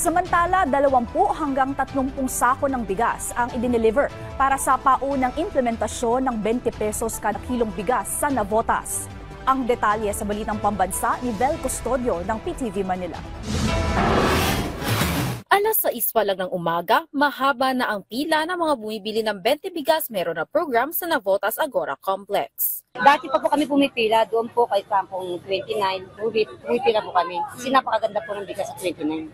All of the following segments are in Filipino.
Samantala, 20 hanggang 30 sako ng bigas ang idineliver para sa paunang implementasyon ng 20 pesos kada kilong bigas sa Navotas. Ang detalye sa balitang pambansa ni Vel Custodio ng PTV Manila. Alas 6 pa lang ng umaga, mahaba na ang pila ng mga bumibili ng 20 bigas meron na program sa Navotas Agora Complex. Dati pa po kami pumipila, doon po kay Kampong 29, pumipila po kami. Kasi napakaganda po ng bigas sa 29.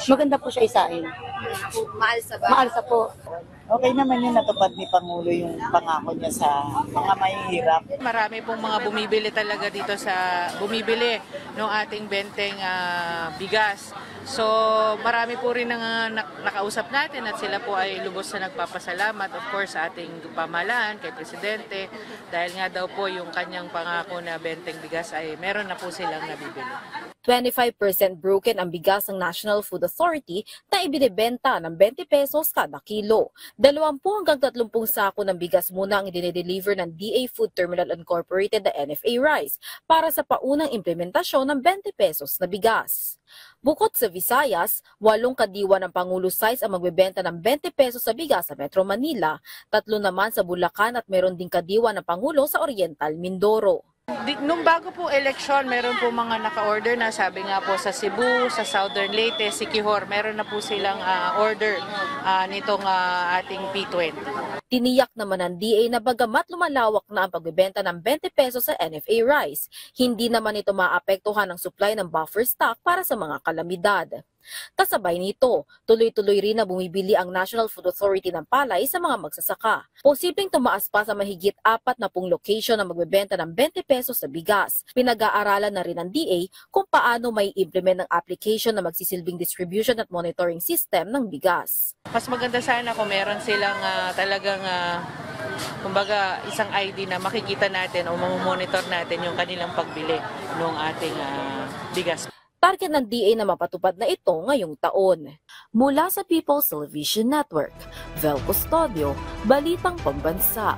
Maganda po siya isain. Maalsa ba? Maalsa po. Okay naman yung natupad ni Pangulo yung pangako niya sa mga mahihirap. Marami pong mga bumibili talaga dito bumibili ng ating benteng bigas. So marami po rin ang nakausap natin at sila po ay lubos na nagpapasalamat of course sa ating pamahalaan, kay Presidente, dahil nga daw po yung kanyang pangako na benteng bigas ay meron na po silang nabibili. 25% broken ang bigas ng National Food Authority na ibinibenta ng 20 pesos kada kilo. 20 hanggang 30 sako ng bigas muna ang idinedeliver ng DA Food Terminal Incorporated na NFA Rice para sa paunang implementasyon ng 20 pesos na bigas. Bukod sa Visayas, 8 kadiwa ng Pangulo size ang magbebenta ng 20 pesos sa bigas sa Metro Manila, 3 naman sa Bulacan at meron ding kadiwa ng Pangulo sa Oriental Mindoro. Nung bago po eleksyon, meron po mga naka-order na sabi nga po sa Cebu, sa Southern Leyte, Siquijor, meron na po silang order nitong ating P20. Tiniyak naman ng DA na bagamat lumalawak na ang pagbebenta ng 20 pesos sa NFA Rice, hindi naman ito maapektuhan ng supply ng buffer stock para sa mga kalamidad. Kasabay nito, tuloy-tuloy rin na bumibili ang National Food Authority ng palay sa mga magsasaka. Posibleng tumaas pa sa mahigit 40 location na magbebenta ng 20 pesos sa bigas. Pinag-aaralan na rin ng DA kung paano may implement ng application na magsisilbing distribution at monitoring system ng bigas. Mas maganda sana kung meron silang talagang kumbaga isang ID na makikita natin o mamonitor natin yung kanilang pagbili ng ating bigas. Target ng DA na mapatupad na ito ngayong taon. Mula sa People's Television Network, Vel Custodio, Balitang Pambansa.